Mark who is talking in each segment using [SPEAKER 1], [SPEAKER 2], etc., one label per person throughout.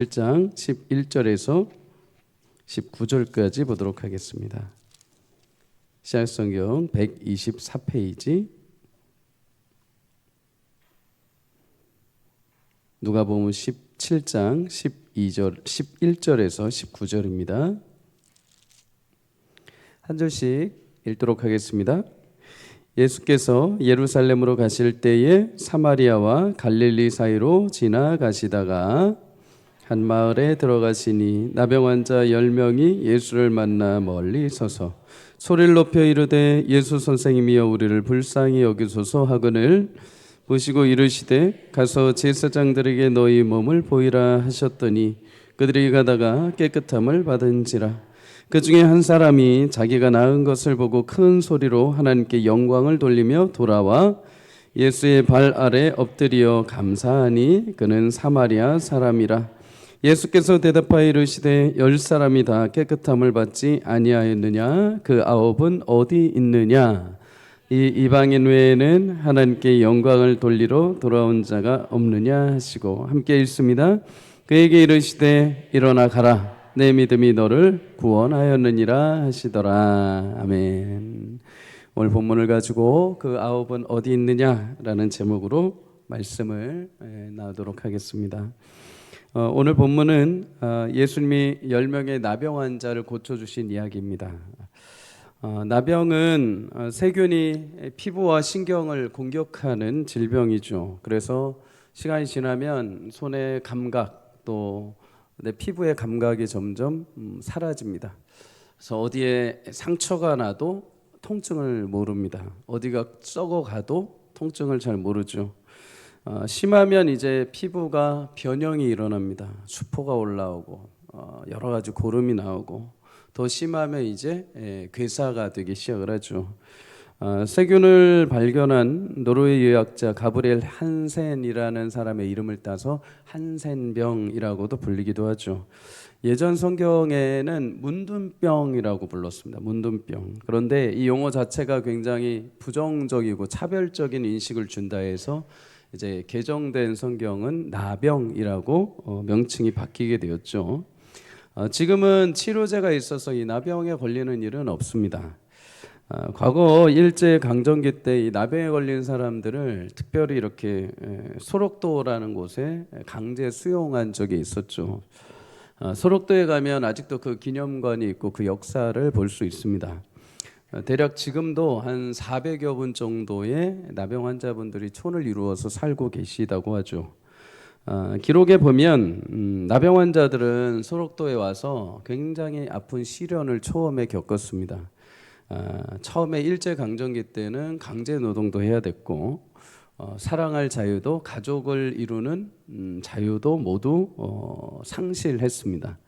[SPEAKER 1] 1장 11절에서 19절까지 보도록 하겠습니다. 신약성경 124페이지, 누가복음 17장 11절에서 19절입니다. 한 절씩 읽도록 하겠습니다. 예수께서 예루살렘으로 가실 때에 사마리아와 갈릴리 사이로 지나가시다가 한 마을에 들어가시니 나병 환자 10명이 예수를 만나 멀리 서서 소리를 높여 이르되 예수 선생님이여 우리를 불쌍히 여기소서 하거늘 보시고 이르시되 가서 제사장들에게 너희 몸을 보이라 하셨더니 그들이 가다가 깨끗함을 받은지라. 그 중에 한 사람이 자기가 나은 것을 보고 큰 소리로 하나님께 영광을 돌리며 돌아와 예수의 발 아래 엎드려 감사하니 그는 사마리아 사람이라. 예수께서 대답하여 이르시되 10사람이 다 깨끗함을 받지 아니하였느냐? 그 9은 어디 있느냐? 이 이방인 외에는 하나님께 영광을 돌리러 돌아온 자가 없느냐 하시고, 함께 읽습니다. 그에게 이르시되 일어나 가라, 내 믿음이 너를 구원하였느니라 하시더라. 아멘. 오늘 본문을 가지고 그 9은 어디 있느냐라는 제목으로 말씀을 나누도록 하겠습니다. 오늘 본문은 예수님이 10명의 나병 환자를 고쳐주신 이야기입니다. 나병은 세균이 피부와 신경을 공격하는 질병이죠. 그래서 시간이 지나면 손의 감각, 또 내 피부의 감각이 점점 사라집니다. 그래서 어디에 상처가 나도 통증을 모릅니다. 어디가 썩어가도 통증을 잘 모르죠. 심하면 이제 피부가 변형이 일어납니다. 수포가 올라오고 여러 가지 고름이 나오고, 더 심하면 이제 괴사가 되기 시작을 하죠. 세균을 발견한 노르웨이 의학자 가브리엘 한센이라는 사람의 이름을 따서 한센병이라고도 불리기도 하죠. 예전 성경에는 문둥병이라고 불렀습니다. 문둥병. 그런데 이 용어 자체가 굉장히 부정적이고 차별적인 인식을 준다 해서 이제 개정된 성경은 나병이라고 명칭이 바뀌게 되었죠. 지금은 치료제가 있어서 이 나병에 걸리는 일은 없습니다. 과거 일제강점기 때 이 나병에 걸린 사람들을 특별히 이렇게 소록도라는 곳에 강제 수용한 적이 있었죠. 소록도에 가면 아직도 그 기념관이 있고 그 역사를 볼 수 있습니다. 대략 지금도 한 400여 분 정도의 나병 환자분들이 촌을 이루어서 살고 계시다고 하죠. 기록에 보면 나병 환자들은 소록도에 와서 굉장히 아픈 시련을 처음에 겪었습니다. 처음에 일제강점기 때는 강제 노동도 해야 됐고, 사랑할 자유도, 가족을 이루는 자유도 모두 상실했습니다.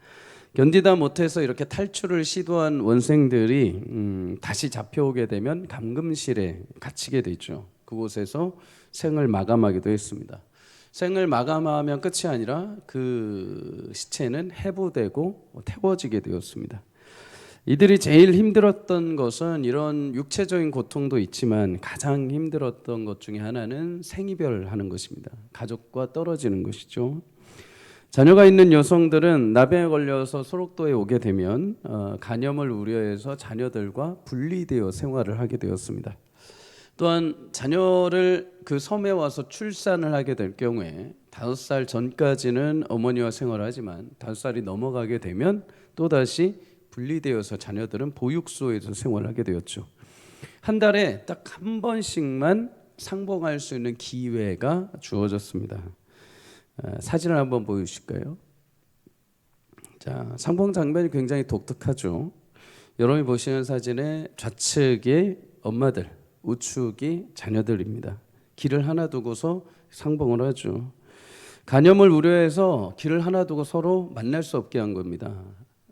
[SPEAKER 1] 견디다 못해서 이렇게 탈출을 시도한 원생들이 다시 잡혀오게 되면 감금실에 갇히게 되죠. 그곳에서 생을 마감하기도 했습니다. 생을 마감하면 끝이 아니라 그 시체는 해부되고 태워지게 되었습니다. 이들이 제일 힘들었던 것은 이런 육체적인 고통도 있지만 가장 힘들었던 것 중에 하나는 생이별하는 것입니다. 가족과 떨어지는 것이죠. 자녀가 있는 여성들은 나병에 걸려서 소록도에 오게 되면 간염을 우려해서 자녀들과 분리되어 생활을 하게 되었습니다. 또한 자녀를 그 섬에 와서 출산을 하게 될 경우에 5살 전까지는 어머니와 생활을 하지만 5살이 넘어가게 되면 또다시 분리되어서 자녀들은 보육소에서 생활을 하게 되었죠. 한 달에 딱 한 번씩만 상봉할 수 있는 기회가 주어졌습니다. 사진을 한번 보여주실까요? 자, 상봉 장면이 굉장히 독특하죠. 여러분이 보시는 사진의 좌측이 엄마들, 우측이 자녀들입니다. 길을 하나 두고서 상봉을 하죠. 간염을 우려해서 길을 하나 두고 서로 만날 수 없게 한 겁니다.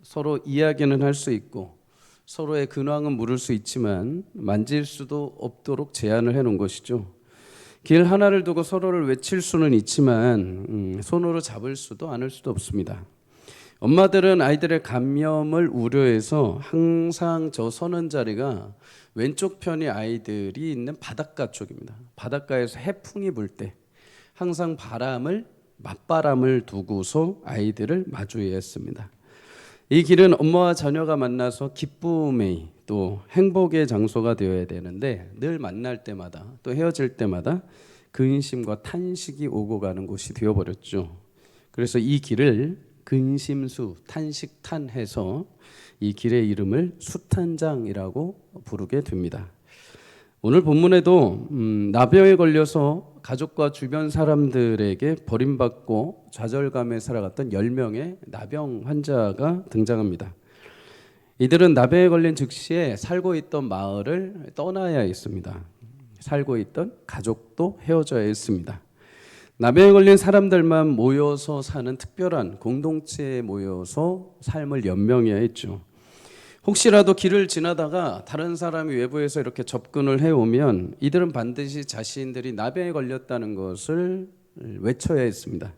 [SPEAKER 1] 서로 이야기는 할 수 있고 서로의 근황은 물을 수 있지만 만질 수도 없도록 제한을 해놓은 것이죠. 길 하나를 두고 서로를 외칠 수는 있지만 손으로 잡을 수도 안을 수도 없습니다. 엄마들은 아이들의 감염을 우려해서 항상 저 서는 자리가 왼쪽 편이 아이들이 있는 바닷가 쪽입니다. 바닷가에서 해풍이 불 때 항상 바람을 맞바람을 두고서 아이들을 마주해야 했습니다. 이 길은 엄마와 자녀가 만나서 기쁨의 또 행복의 장소가 되어야 되는데 늘 만날 때마다 또 헤어질 때마다 근심과 탄식이 오고 가는 곳이 되어버렸죠. 그래서 이 길을 근심수 탄식탄해서 이 길의 이름을 수탄장이라고 부르게 됩니다. 오늘 본문에도 나병에 걸려서 가족과 주변 사람들에게 버림받고 좌절감에 살아갔던 10명의 나병 환자가 등장합니다. 이들은 나병에 걸린 즉시에 살고 있던 마을을 떠나야 했습니다. 살고 있던 가족도 헤어져야 했습니다. 나병에 걸린 사람들만 모여서 사는 특별한 공동체에 모여서 삶을 연명해야 했죠. 혹시라도 길을 지나다가 다른 사람이 외부에서 이렇게 접근을 해오면 이들은 반드시 자신들이 나병에 걸렸다는 것을 외쳐야 했습니다.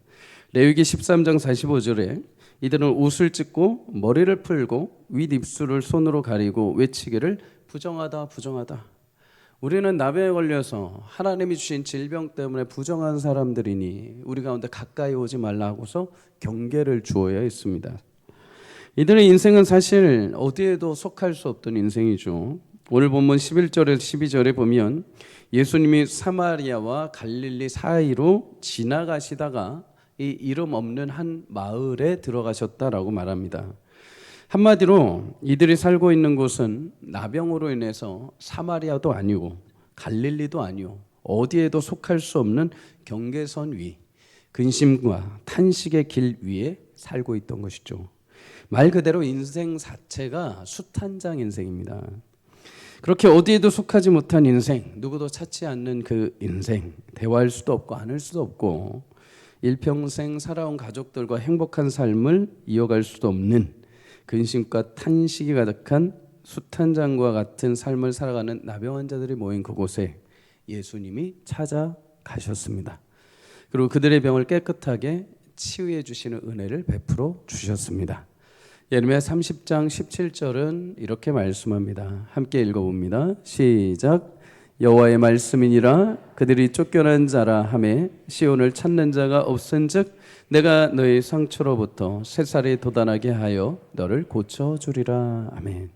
[SPEAKER 1] 레위기 13장 45절에 이들은 옷을 찢고 머리를 풀고 윗입술을 손으로 가리고 외치기를 부정하다 부정하다. 우리는 나병에 걸려서 하나님이 주신 질병 때문에 부정한 사람들이니 우리 가운데 가까이 오지 말라 하고서 경계를 주어야 했습니다. 이들의 인생은 사실 어디에도 속할 수 없던 인생이죠. 오늘 본문 11절에서 12절에 보면 예수님이 사마리아와 갈릴리 사이로 지나가시다가 이 이름 없는 한 마을에 들어가셨다라고 말합니다. 한마디로 이들이 살고 있는 곳은 나병으로 인해서 사마리아도 아니고 갈릴리도 아니고 어디에도 속할 수 없는 경계선 위, 근심과 탄식의 길 위에 살고 있던 것이죠. 말 그대로 인생 자체가 수탄장 인생입니다. 그렇게 어디에도 속하지 못한 인생, 누구도 찾지 않는 그 인생, 대화할 수도 없고 안을 수도 없고 일평생 살아온 가족들과 행복한 삶을 이어갈 수도 없는 근심과 탄식이 가득한 수탄장과 같은 삶을 살아가는 나병 환자들이 모인 그곳에 예수님이 찾아가셨습니다. 그리고 그들의 병을 깨끗하게 치유해 주시는 은혜를 베풀어 주셨습니다. 예레미야 30장 17절은 이렇게 말씀합니다. 함께 읽어봅니다. 시작. 여호와의 말씀이니라 그들이 쫓겨난 자라 하매 시온을 찾는 자가 없은즉 내가 너의 상처로부터 새살이 돋아나게 하여 너를 고쳐주리라. 아멘.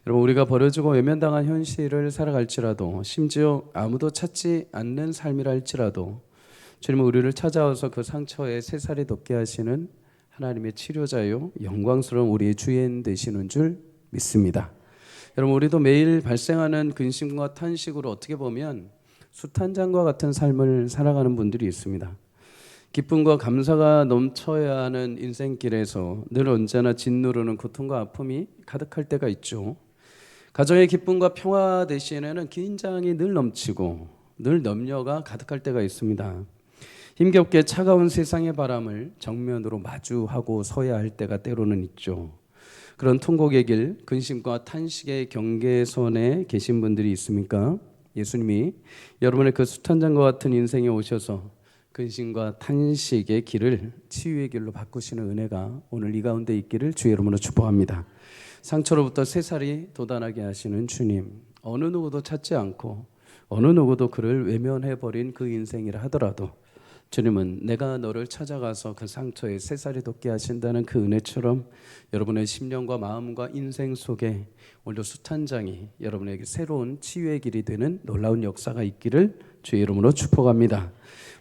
[SPEAKER 1] 여러분, 우리가 버려지고 외면당한 현실을 살아갈지라도 심지어 아무도 찾지 않는 삶이라 할지라도 주님은 우리를 찾아와서 그 상처에 새살이 돋게 하시는 하나님의 치료자요 영광스러운 우리의 주인 되시는 줄 믿습니다. 여러분, 우리도 매일 발생하는 근심과 탄식으로 어떻게 보면 수탄장과 같은 삶을 살아가는 분들이 있습니다. 기쁨과 감사가 넘쳐야 하는 인생길에서 늘 언제나 짓누르는 고통과 아픔이 가득할 때가 있죠. 가정의 기쁨과 평화 대신에는 긴장이 늘 넘치고 늘 염려가 가득할 때가 있습니다. 힘겹게 차가운 세상의 바람을 정면으로 마주하고 서야 할 때가 때로는 있죠. 그런 통곡의 길, 근심과 탄식의 경계선에 계신 분들이 있습니까? 예수님이 여러분의 그 수탄장과 같은 인생에 오셔서 근심과 탄식의 길을 치유의 길로 바꾸시는 은혜가 오늘 이 가운데 있기를 주의 이름으로 축복합니다. 상처로부터 새살이 돋아나게 하시는 주님, 어느 누구도 찾지 않고 어느 누구도 그를 외면해버린 그 인생이라 하더라도 주님은 내가 너를 찾아가서 그 상처에 새살이 돋게 하신다는 그 은혜처럼 여러분의 심령과 마음과 인생 속에 오늘도 수탄장이 여러분에게 새로운 치유의 길이 되는 놀라운 역사가 있기를 주의 이름으로 축복합니다.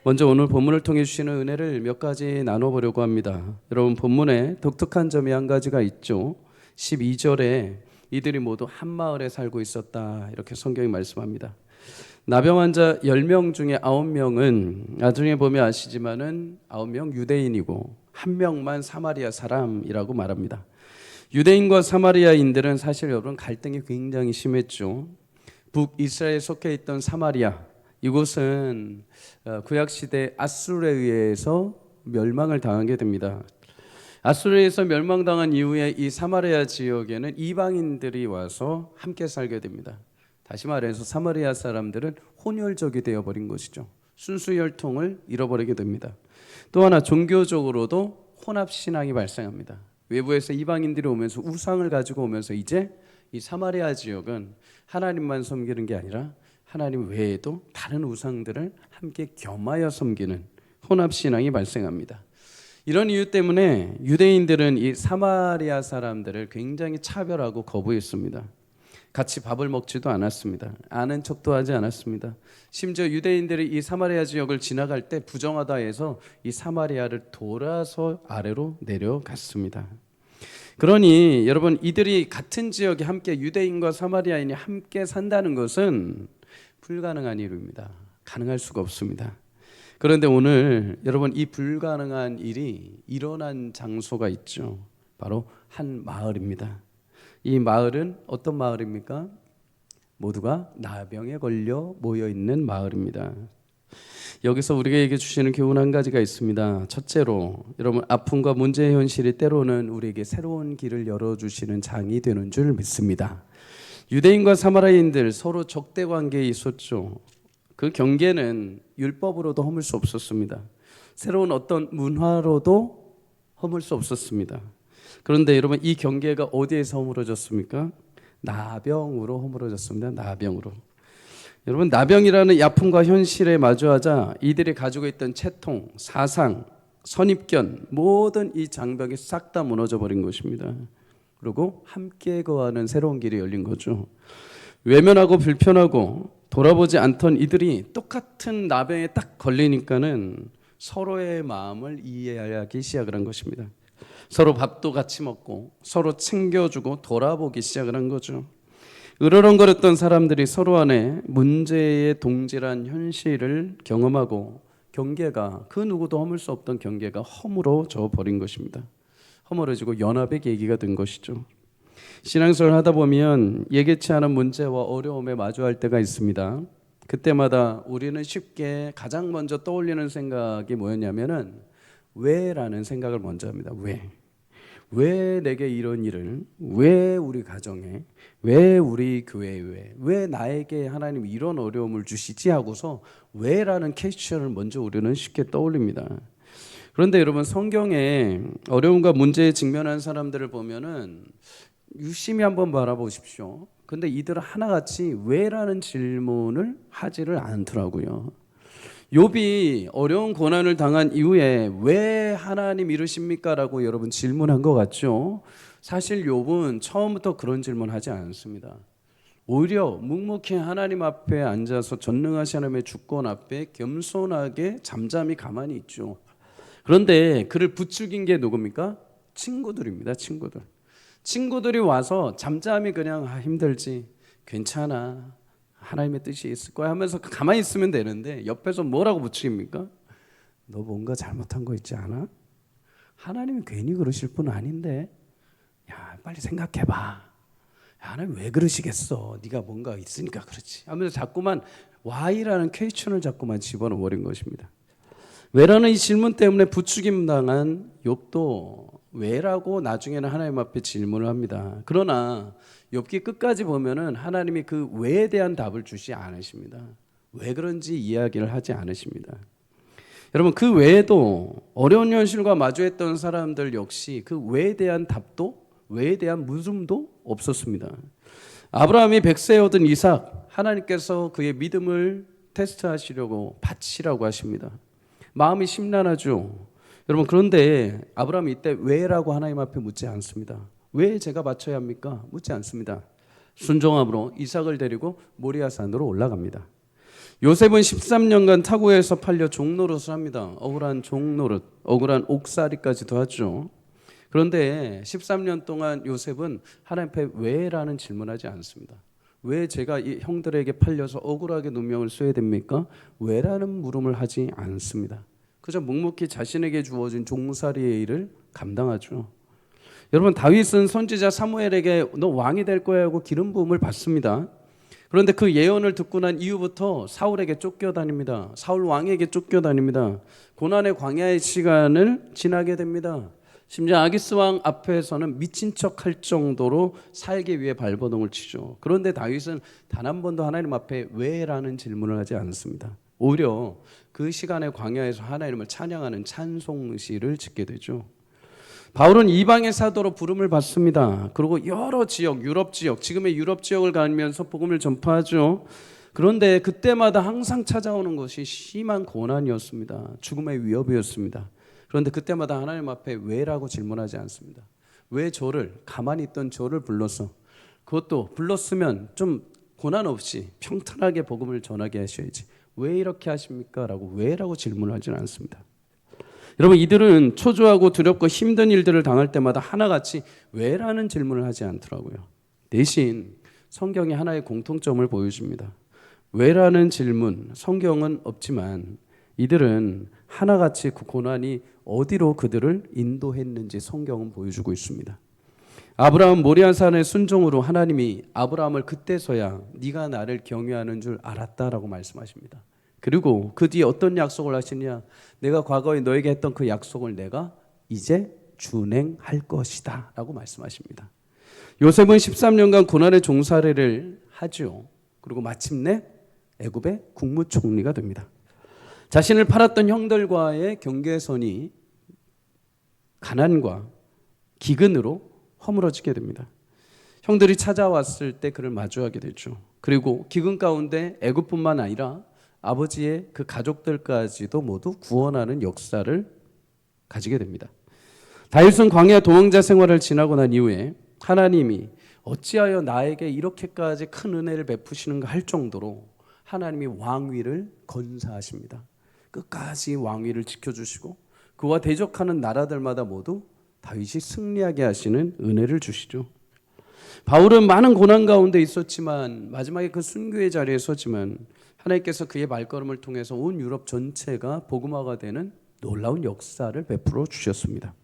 [SPEAKER 1] 먼저 오늘 본문을 통해 주시는 은혜를 몇 가지 나눠보려고 합니다. 여러분, 본문에 독특한 점이 한 가지가 있죠. 12절에 이들이 모두 한 마을에 살고 있었다, 이렇게 성경이 말씀합니다. 나병 환자 10명 중에 9명은 나중에 보면 아시지만은 9명 유대인이고 1명만 사마리아 사람이라고 말합니다. 유대인과 사마리아인들은 사실 여러분 갈등이 굉장히 심했죠. 북이스라엘에 속해 있던 사마리아, 이곳은 구약시대 아수르에 의해서 멸망을 당하게 됩니다. 아수르에서 멸망당한 이후에 이 사마리아 지역에는 이방인들이 와서 함께 살게 됩니다. 다시 말해서 사마리아 사람들은 혼혈족이 되어버린 것이죠. 순수 혈통을 잃어버리게 됩니다. 또 하나, 종교적으로도 혼합신앙이 발생합니다. 외부에서 이방인들이 오면서 우상을 가지고 오면서 이제 이 사마리아 지역은 하나님만 섬기는 게 아니라 하나님 외에도 다른 우상들을 함께 겸하여 섬기는 혼합 신앙이 발생합니다. 이런 이유 때문에 유대인들은 이 사마리아 사람들을 굉장히 차별하고 거부했습니다. 같이 밥을 먹지도 않았습니다. 아는 척도 하지 않았습니다. 심지어 유대인들이 이 사마리아 지역을 지나갈 때 부정하다 해서 이 사마리아를 돌아서 아래로 내려갔습니다. 그러니 여러분, 이들이 같은 지역에 함께, 유대인과 사마리아인이 함께 산다는 것은 불가능한 일입니다. 가능할 수가 없습니다. 그런데 오늘 여러분, 이 불가능한 일이 일어난 장소가 있죠. 바로 한 마을입니다. 이 마을은 어떤 마을입니까? 모두가 나병에 걸려 모여 있는 마을입니다. 여기서 우리에게 주시는 교훈 한 가지가 있습니다. 첫째로, 여러분, 아픔과 문제의 현실이 때로는 우리에게 새로운 길을 열어주시는 장이 되는 줄 믿습니다. 유대인과 사마리아인들 서로 적대 관계에 있었죠. 그 경계는 율법으로도 허물 수 없었습니다. 새로운 어떤 문화로도 허물 수 없었습니다. 그런데 여러분, 이 경계가 어디에서 허물어졌습니까? 나병으로 허물어졌습니다. 나병으로. 여러분, 나병이라는 이 아픔과 현실에 마주하자 이들이 가지고 있던 채통, 사상, 선입견, 모든 이 장벽이 싹 다 무너져 버린 것입니다. 그리고 함께 거하는 새로운 길이 열린 거죠. 외면하고 불편하고 돌아보지 않던 이들이 똑같은 나병에 딱 걸리니까는 서로의 마음을 이해하기 시작을 한 것입니다. 서로 밥도 같이 먹고 서로 챙겨주고 돌아보기 시작을 한 거죠. 으르렁거렸던 사람들이 서로 안에 문제의 동질한 현실을 경험하고 경계가, 그 누구도 허물 수 없던 경계가 허물어져 버린 것입니다. 허물어지고 연합의 계기가 된 것이죠. 신앙생활 하다 보면 예기치 않은 문제와 어려움에 마주할 때가 있습니다. 그때마다 우리는 쉽게 가장 먼저 떠올리는 생각이 뭐였냐면은 왜라는 생각을 먼저 합니다. 왜 내게 이런 일을, 왜 우리 가정에, 왜 우리 교회에, 왜 나에게 하나님 이런 어려움을 주시지 하고서 왜라는 퀘스천을 먼저 우리는 쉽게 떠올립니다. 그런데 여러분, 성경에 어려움과 문제에 직면한 사람들을 보면은 유심히 한번 바라보십시오. 근데 이들은 하나같이 왜라는 질문을 하지를 않더라고요. 욥이 어려운 고난을 당한 이후에 왜 하나님 이러십니까? 라고 여러분 질문한 것 같죠? 사실 욥은 처음부터 그런 질문하지 않습니다. 오히려 묵묵히 하나님 앞에 앉아서 전능하신 하나님의 주권 앞에 겸손하게 잠잠히 가만히 있죠. 그런데 그를 부추긴 게 누굽니까? 친구들입니다. 친구들이 와서 잠잠히 그냥 힘들지, 괜찮아, 하나님의 뜻이 있을 거야 하면서 가만히 있으면 되는데 옆에서 뭐라고 부추깁니까? 너 뭔가 잘못한 거 있지 않아? 하나님이 괜히 그러실 분 아닌데, 야 빨리 생각해봐. 야, 하나님 왜 그러시겠어? 네가 뭔가 있으니까 그렇지 하면서 자꾸만 why라는 퀘스천을 자꾸만 집어넣어 버린 것입니다. 왜라는 이 질문 때문에 부추김 당한 욥도 왜라고 나중에는 하나님 앞에 질문을 합니다. 그러나 욥기 끝까지 보면은 하나님이 그 왜에 대한 답을 주시 않으십니다. 왜 그런지 이야기를 하지 않으십니다. 여러분, 그 외에도 어려운 현실과 마주했던 사람들 역시 그 왜에 대한 답도, 왜에 대한 물음도 없었습니다. 아브라함이 백세에 얻은 이삭, 하나님께서 그의 믿음을 테스트하시려고 바치라고 하십니다. 마음이 심란하죠. 여러분, 그런데 아브라함이 이때 왜라고 하나님 앞에 묻지 않습니다. 왜 제가 바쳐야 합니까? 묻지 않습니다. 순종함으로 이삭을 데리고 모리아산으로 올라갑니다. 요셉은 13년간 타국에서 팔려 종노릇을 합니다. 억울한 종노릇, 억울한 옥살이까지도 하죠. 그런데 13년 동안 요셉은 하나님 앞에 왜라는 질문하지 않습니다. 왜 제가 이 형들에게 팔려서 억울하게 누명을 써야 됩니까? 왜라는 물음을 하지 않습니다. 그저 묵묵히 자신에게 주어진 종살이의 일을 감당하죠. 여러분, 다윗은 선지자 사무엘에게 너 왕이 될 거야 하고 기름 부음을 받습니다. 그런데 그 예언을 듣고 난 이후부터 사울에게 쫓겨다닙니다. 사울 왕에게 쫓겨다닙니다. 고난의 광야의 시간을 지나게 됩니다. 심지어 아기스 왕 앞에서는 미친 척할 정도로 살기 위해 발버둥을 치죠. 그런데 다윗은 단 한 번도 하나님 앞에 왜라는 질문을 하지 않습니다. 오히려 그 시간의 광야에서 하나님을 찬양하는 찬송시를 짓게 되죠. 바울은 이방의 사도로 부름을 받습니다. 그리고 여러 지역, 유럽 지역, 지금의 유럽 지역을 가면서 복음을 전파하죠. 그런데 그때마다 항상 찾아오는 것이 심한 고난이었습니다. 죽음의 위협이었습니다. 그런데 그때마다 하나님 앞에 왜라고 질문하지 않습니다. 왜 저를, 가만히 있던 저를 불러서, 그것도 불렀으면 좀 고난 없이 평탄하게 복음을 전하게 하셔야지, 왜 이렇게 하십니까? 라고 왜라고 질문하지는 않습니다. 여러분, 이들은 초조하고 두렵고 힘든 일들을 당할 때마다 하나같이 왜라는 질문을 하지 않더라고요. 대신 성경이 하나의 공통점을 보여줍니다. 왜라는 질문, 성경은 없지만 이들은 하나같이 그 고난이 어디로 그들을 인도했는지 성경은 보여주고 있습니다. 아브라함 모리아산의 순종으로 하나님이 아브라함을 그때서야 네가 나를 경외하는 줄 알았다라고 말씀하십니다. 그리고 그 뒤에 어떤 약속을 하시냐? 내가 과거에 너에게 했던 그 약속을 내가 이제 준행할 것이다 라고 말씀하십니다. 요셉은 13년간 고난의 종살이를 하죠. 그리고 마침내 애굽의 국무총리가 됩니다. 자신을 팔았던 형들과의 경계선이 가난과 기근으로 허물어지게 됩니다. 형들이 찾아왔을 때 그를 마주하게 되죠. 그리고 기근 가운데 애굽뿐만 아니라 아버지의 그 가족들까지도 모두 구원하는 역사를 가지게 됩니다. 다윗은 광야 도망자 생활을 지나고 난 이후에 하나님이 어찌하여 나에게 이렇게까지 큰 은혜를 베푸시는가 할 정도로 하나님이 왕위를 건사하십니다. 끝까지 왕위를 지켜주시고 그와 대적하는 나라들마다 모두 다윗이 승리하게 하시는 은혜를 주시죠. 바울은 많은 고난 가운데 있었지만 마지막에 그 순교의 자리에 서지만 하나님께서 그의 발걸음을 통해서 온 유럽 전체가 복음화가 되는 놀라운 역사를 베풀어 주셨습니다.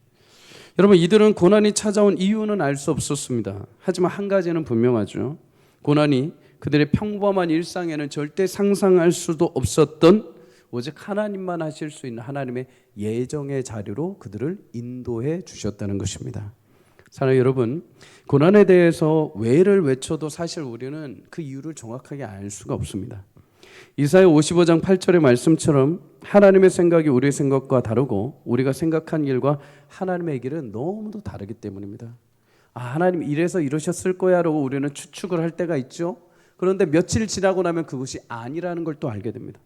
[SPEAKER 1] 여러분, 이들은 고난이 찾아온 이유는 알 수 없었습니다. 하지만 한 가지는 분명하죠. 고난이 그들의 평범한 일상에는 절대 상상할 수도 없었던 오직 하나님만 하실 수 있는 하나님의 예정의 자리로 그들을 인도해 주셨다는 것입니다. 사랑하는 여러분, 고난에 대해서 왜를 외쳐도 사실 우리는 그 이유를 정확하게 알 수가 없습니다. 이사야 55장 8절의 말씀처럼 하나님의 생각이 우리의 생각과 다르고 우리가 생각한 일과 하나님의 길은 너무도 다르기 때문입니다. 하나님 이래서 이러셨을 거야 라고 우리는 추측을 할 때가 있죠. 그런데 며칠 지나고 나면 그것이 아니라는 걸 또 알게 됩니다.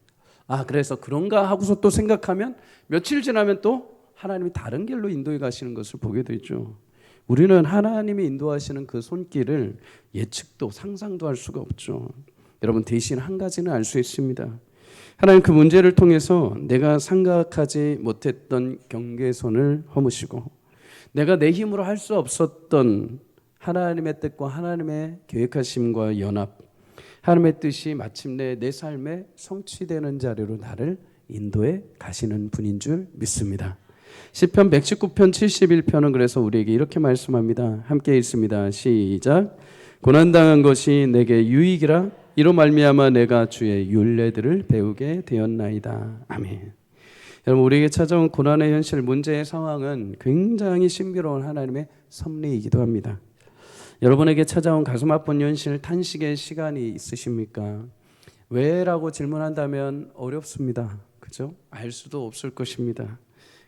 [SPEAKER 1] 그래서 그런가 하고서 또 생각하면 며칠 지나면 또 하나님이 다른 길로 인도해 가시는 것을 보게 되죠. 우리는 하나님이 인도하시는 그 손길을 예측도 상상도 할 수가 없죠. 여러분, 대신 한 가지는 알 수 있습니다. 하나님 그 문제를 통해서 내가 생각하지 못했던 경계선을 허무시고 내가 내 힘으로 할 수 없었던 하나님의 뜻과 하나님의 계획하심과 연합, 하나님의 뜻이 마침내 내 삶에 성취되는 자리로 나를 인도해 가시는 분인 줄 믿습니다. 시편 119편 71편은 그래서 우리에게 이렇게 말씀합니다. 함께 읽습니다. 시작. 고난당한 것이 내게 유익이라 이로 말미암아 내가 주의 율례들을 배우게 되었나이다. 아멘. 여러분, 우리에게 찾아온 고난의 현실, 문제의 상황은 굉장히 신비로운 하나님의 섭리이기도 합니다. 여러분에게 찾아온 가슴 아픈 현실, 탄식의 시간이 있으십니까? 왜라고 질문한다면 어렵습니다. 그죠? 알 수도 없을 것입니다.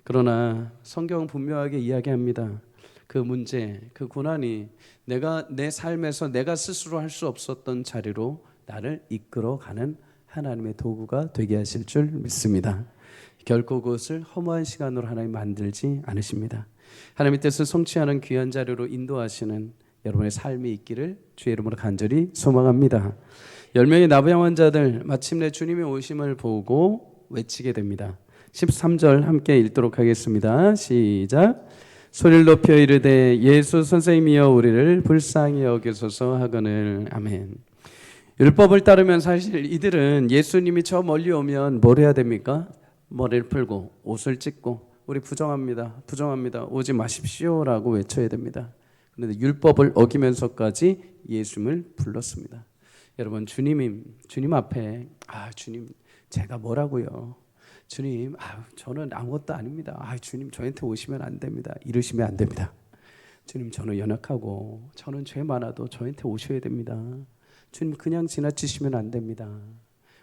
[SPEAKER 1] 그러나 성경은 분명하게 이야기합니다. 그 문제, 그 고난이 내가 내 삶에서 내가 스스로 할 수 없었던 자리로 나를 이끌어가는 하나님의 도구가 되게 하실 줄 믿습니다. 결코 그것을 허무한 시간으로 하나님 만들지 않으십니다. 하나님의 뜻을 성취하는 귀한 자리로 인도하시는 여러분의 삶이 있기를 주의 이름으로 간절히 소망합니다. 10명의 나병 환자들 마침내 주님의 오심을 보고 외치게 됩니다. 13절 함께 읽도록 하겠습니다. 시작. 소리를 높여 이르되 예수 선생님이여 우리를 불쌍히 여기소서 하거늘. 아멘. 율법을 따르면 사실 이들은 예수님이 저 멀리 오면 뭘 해야 됩니까? 머리를 풀고 옷을 찢고 우리 부정합니다. 오지 마십시오라고 외쳐야 됩니다. 그런데 율법을 어기면서까지 예수님을 불렀습니다. 여러분, 주님 앞에 주님 제가 뭐라고요? 주님, 저는 아무것도 아닙니다. 주님 저한테 오시면 안 됩니다. 이러시면 안 됩니다. 주님, 저는 연약하고 저는 죄 많아도 저한테 오셔야 됩니다. 주님, 그냥 지나치시면 안 됩니다.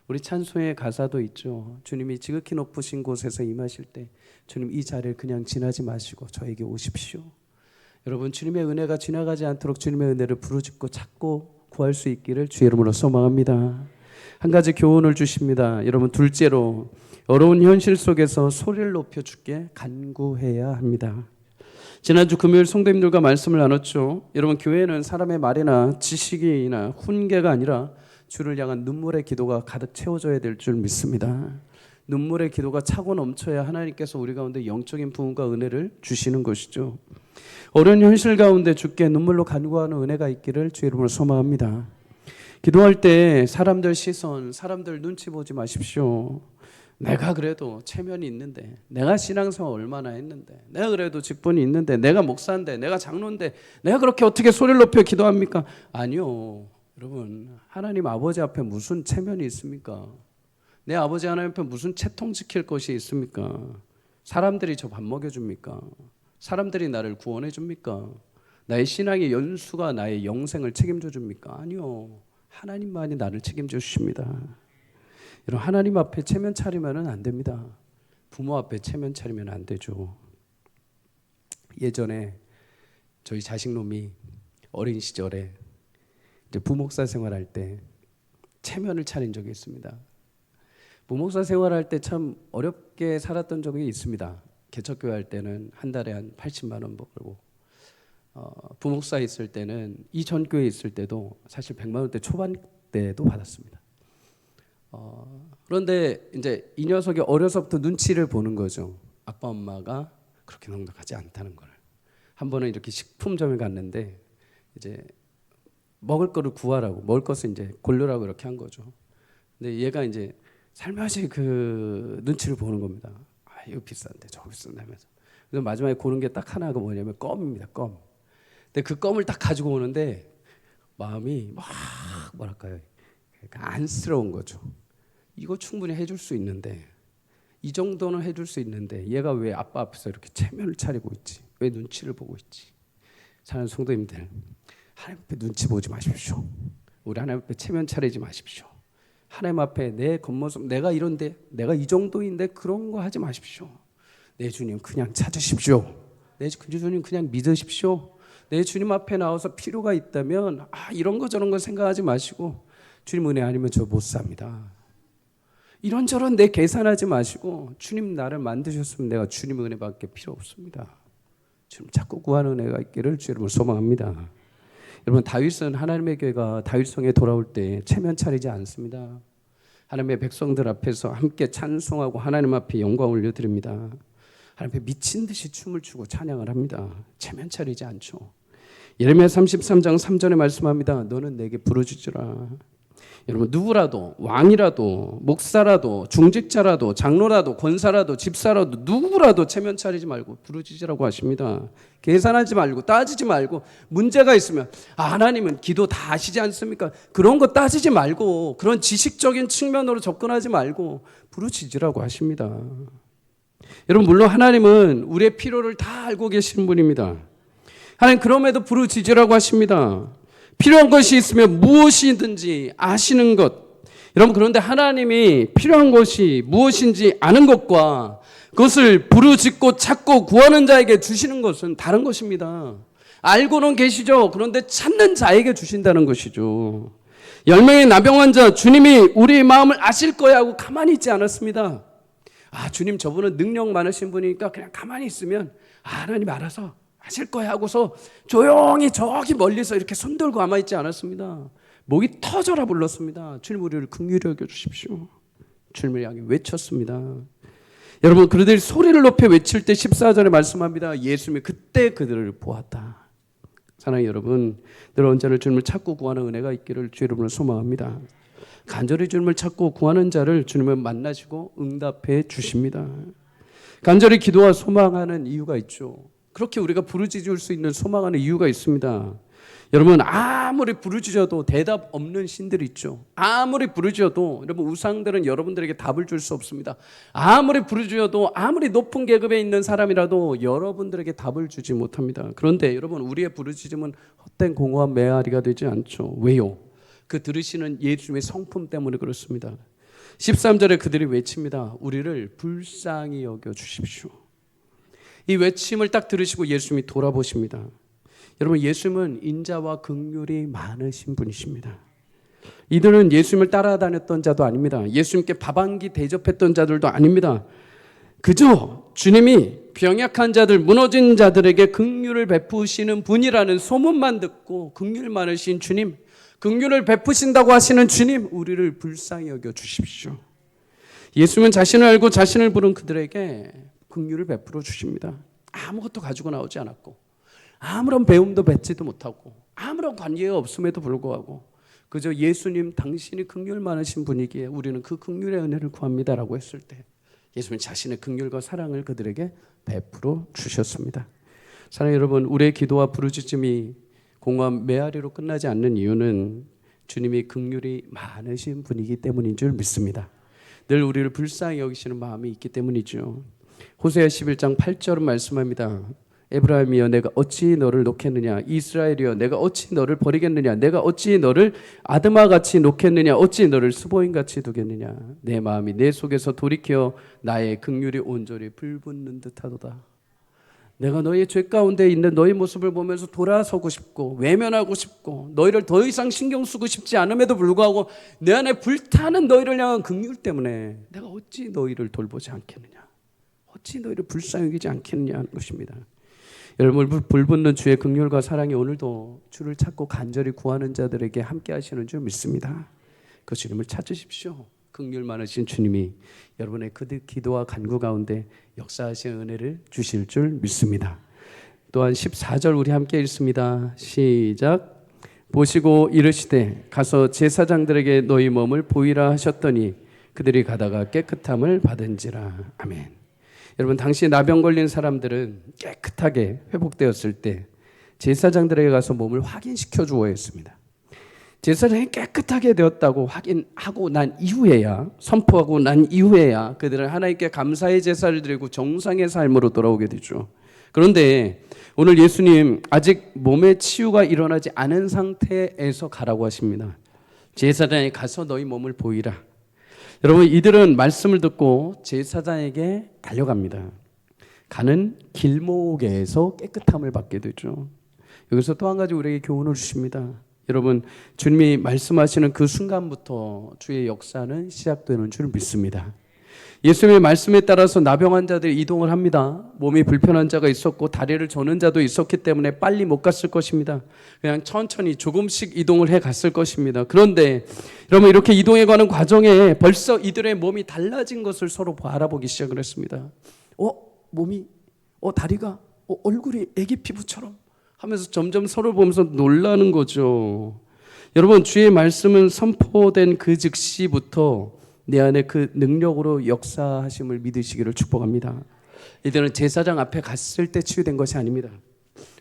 [SPEAKER 1] 우리 찬송의 가사도 있죠. 주님이 지극히 높으신 곳에서 임하실 때 주님 이 자리를 그냥 지나지 마시고 저에게 오십시오. 여러분, 주님의 은혜가 지나가지 않도록 주님의 은혜를 부르짖고 찾고 구할 수 있기를 주의 이름으로 소망합니다. 한 가지 교훈을 주십니다. 여러분, 둘째로 어려운 현실 속에서 소리를 높여 주께 간구해야 합니다. 지난주 금요일 성도님들과 말씀을 나눴죠. 여러분, 교회는 사람의 말이나 지식이나 훈계가 아니라 주를 향한 눈물의 기도가 가득 채워져야 될 줄 믿습니다. 눈물의 기도가 차고 넘쳐야 하나님께서 우리 가운데 영적인 부흥과 은혜를 주시는 것이죠. 어려운 현실 가운데 주께 눈물로 간구하는 은혜가 있기를 주의 이름으로 소망합니다. 기도할 때 사람들 시선, 사람들 눈치 보지 마십시오. 내가 그래도 체면이 있는데, 내가 신앙생활 얼마나 했는데, 내가 그래도 직분이 있는데, 내가 목사인데, 내가 장로인데, 내가 그렇게 어떻게 소리를 높여 기도합니까? 아니요. 여러분, 하나님 아버지 앞에 무슨 체면이 있습니까? 내 아버지 하나님 앞에 무슨 채통 지킬 것이 있습니까? 사람들이 저 밥 먹여줍니까? 사람들이 나를 구원해 줍니까? 나의 신앙의 연수가 나의 영생을 책임져 줍니까? 아니요. 하나님만이 나를 책임져 주십니다. 여러분, 하나님 앞에 체면 차리면 안 됩니다. 부모 앞에 체면 차리면 안 되죠. 예전에 저희 자식놈이 어린 시절에 이제 부목사 생활할 때 체면을 차린 적이 있습니다. 부목사 생활할 때 참 어렵게 살았던 적이 있습니다. 개척교회 할 때는 한 달에 한 80만 원 벌고, 부목사 있을 때는 이전 교회 있을 때도 사실 100만 원대 초반 때도 받았습니다. 그런데 이제 이 녀석이 어려서부터 눈치를 보는 거죠. 아빠 엄마가 그렇게 넉넉하지 않다는 걸. 한 번은 이렇게 식품점에 갔는데 이제 먹을 거를 구하라고, 먹을 것을 이제 고르라고 이렇게 한 거죠. 근데 얘가 이제 살며시 그 눈치를 보는 겁니다. 아, 이거 비싼데 저거 비싼데 하면서. 그래서 마지막에 고른 게 딱 하나가 뭐냐면 껌입니다. 껌. 근데 그 껌을 딱 가지고 오는데 마음이 막 뭐랄까요, 안쓰러운 거죠. 이거 충분히 해줄 수 있는데, 이 정도는 해줄 수 있는데 얘가 왜 아빠 앞에서 이렇게 체면을 차리고 있지? 왜 눈치를 보고 있지? 사랑하는 성도님들, 하나님 앞에 눈치 보지 마십시오. 우리 하나님 앞에 체면 차리지 마십시오. 하나님 앞에 내 겉모습, 내가 이런데, 내가 이 정도인데 그런 거 하지 마십시오. 내 주님 그냥 찾으십시오. 내 주님 그냥 믿으십시오. 내 주님 앞에 나와서 필요가 있다면 이런 거 저런 거 생각하지 마시고, 주님 은혜 아니면 저 못 삽니다. 이런저런 내 계산하지 마시고, 주님 나를 만드셨으면 내가 주님 은혜밖에 필요 없습니다. 주님 자꾸 구하는 은혜가 있기를 주 여러분 소망합니다. 여러분, 다윗은 하나님의 교회가 다윗성에 돌아올 때 체면 차리지 않습니다. 하나님의 백성들 앞에서 함께 찬송하고 하나님 앞에 영광 올려드립니다. 하나님 앞에 미친 듯이 춤을 추고 찬양을 합니다. 체면 차리지 않죠. 예레미야 33장 3절에 말씀합니다. 너는 내게 부르짖으라. 여러분, 누구라도, 왕이라도, 목사라도, 중직자라도, 장로라도, 권사라도, 집사라도, 누구라도 체면 차리지 말고 부르짖으라고 하십니다. 계산하지 말고, 따지지 말고, 문제가 있으면 하나님은 기도 다 아시지 않습니까? 그런 거 따지지 말고, 그런 지식적인 측면으로 접근하지 말고 부르짖으라고 하십니다. 여러분, 물론 하나님은 우리의 필요를 다 알고 계시는 분입니다. 하나님 그럼에도 부르짖으라고 하십니다. 필요한 것이 있으면 무엇이든지 아시는 것. 여러분, 그런데 하나님이 필요한 것이 무엇인지 아는 것과 그것을 부르짖고 찾고 구하는 자에게 주시는 것은 다른 것입니다. 알고는 계시죠. 그런데 찾는 자에게 주신다는 것이죠. 10명의 나병 환자, 주님이 우리의 마음을 아실 거야 하고 가만히 있지 않았습니다. 주님 저분은 능력 많으신 분이니까 그냥 가만히 있으면 하나님 알아서 하실 거야 하고서 조용히 저기 멀리서 이렇게 손들고 가만히 있지 않았습니다. 목이 터져라 불렀습니다. 주님 우리를 긍휼히 여겨주십시오. 주님을 향해 외쳤습니다. 여러분, 그들이 소리를 높여 외칠 때 14절에 말씀합니다. 예수님이 그때 그들을 보았다. 사랑하는 여러분, 늘 언제나 주님을 찾고 구하는 은혜가 있기를 주 여러분을 소망합니다. 간절히 주님을 찾고 구하는 자를 주님은 만나시고 응답해 주십니다. 간절히 기도와 소망하는 이유가 있죠. 그렇게 우리가 부르짖을 수 있는 소망하는 이유가 있습니다. 여러분, 아무리 부르짖어도 대답 없는 신들이 있죠. 아무리 부르짖어도 여러분, 우상들은 여러분들에게 답을 줄 수 없습니다. 아무리 부르짖어도 아무리 높은 계급에 있는 사람이라도 여러분들에게 답을 주지 못합니다. 그런데 여러분, 우리의 부르짖음은 헛된 공허한 메아리가 되지 않죠. 왜요? 그 들으시는 예수님의 성품 때문에 그렇습니다. 13절에 그들이 외칩니다. 우리를 불쌍히 여겨 주십시오. 이 외침을 딱 들으시고 예수님이 돌아보십니다. 여러분, 예수님은 인자와 긍휼이 많으신 분이십니다. 이들은 예수님을 따라다녔던 자도 아닙니다. 예수님께 밥 한 끼 대접했던 자들도 아닙니다. 그저 주님이 병약한 자들, 무너진 자들에게 긍휼을 베푸시는 분이라는 소문만 듣고 긍휼 많으신 주님, 긍휼을 베푸신다고 하시는 주님, 우리를 불쌍히 여겨 주십시오. 예수님은 자신을 알고 자신을 부른 그들에게 긍휼을 베풀어 주십니다. 아무것도 가지고 나오지 않았고, 아무런 배움도 뱉지도 못하고, 아무런 관계가 없음에도 불구하고 그저 예수님 당신이 긍휼 많으신 분이기에 우리는 그 긍휼의 은혜를 구합니다라고 했을 때 예수님 자신의 긍휼과 사랑을 그들에게 베풀어 주셨습니다. 사랑하는 여러분, 우리의 기도와 부르짖음이 공허한 메아리로 끝나지 않는 이유는 주님이 긍휼이 많으신 분이기 때문인 줄 믿습니다. 늘 우리를 불쌍히 여기시는 마음이 있기 때문이죠. 호세아 11장 8절은 말씀합니다. 에브라임이여 내가 어찌 너를 놓겠느냐, 이스라엘이여 내가 어찌 너를 버리겠느냐, 내가 어찌 너를 아드마같이 놓겠느냐, 어찌 너를 스보임같이 두겠느냐. 내 마음이 내 속에서 돌이켜 나의 긍휼이 온전히 불붙는 듯하도다. 내가 너의 죄 가운데 있는 너의 모습을 보면서 돌아서고 싶고 외면하고 싶고 너희를 더 이상 신경 쓰고 싶지 않음에도 불구하고 내 안에 불타는 너희를 향한 긍휼 때문에 내가 어찌 너희를 돌보지 않겠느냐, 어찌 너희를 불쌍히 여기지 않겠느냐 하는 것입니다. 여러분, 불붙는 주의 긍휼과 사랑이 오늘도 주를 찾고 간절히 구하는 자들에게 함께 하시는 줄 믿습니다. 그 주님을 찾으십시오. 긍휼 많으신 주님이 여러분의 그 기도와 간구 가운데 역사하신 은혜를 주실 줄 믿습니다. 또한 14절 우리 함께 읽습니다. 시작. 보시고 이르시되 가서 제사장들에게 너희 몸을 보이라 하셨더니 그들이 가다가 깨끗함을 받은지라. 아멘. 여러분, 당시 나병 걸린 사람들은 깨끗하게 회복되었을 때 제사장들에게 가서 몸을 확인시켜 주어야 했습니다. 제사장이 깨끗하게 되었다고 확인하고 난 이후에야, 선포하고 난 이후에야 그들은 하나님께 감사의 제사를 드리고 정상의 삶으로 돌아오게 되죠. 그런데 오늘 예수님 아직 몸의 치유가 일어나지 않은 상태에서 가라고 하십니다. 제사장이 가서 너희 몸을 보이라. 여러분, 이들은 말씀을 듣고 제사장에게 달려갑니다. 가는 길목에서 깨끗함을 받게 되죠. 여기서 또 한 가지 우리에게 교훈을 주십니다. 여러분, 주님이 말씀하시는 그 순간부터 주의 역사는 시작되는 줄 믿습니다. 예수님의 말씀에 따라서 나병 환자들이 이동을 합니다. 몸이 불편한 자가 있었고 다리를 저는 자도 있었기 때문에 빨리 못 갔을 것입니다. 그냥 천천히 조금씩 이동을 해 갔을 것입니다. 그런데 여러분, 이렇게 이동해 가는 과정에 벌써 이들의 몸이 달라진 것을 서로 알아보기 시작을 했습니다. 몸이, 다리가, 얼굴이 애기 피부처럼 하면서 점점 서로 보면서 놀라는 거죠. 여러분, 주의 말씀은 선포된 그 즉시부터 내 안에 그 능력으로 역사하심을 믿으시기를 축복합니다. 이들은 제사장 앞에 갔을 때 치유된 것이 아닙니다.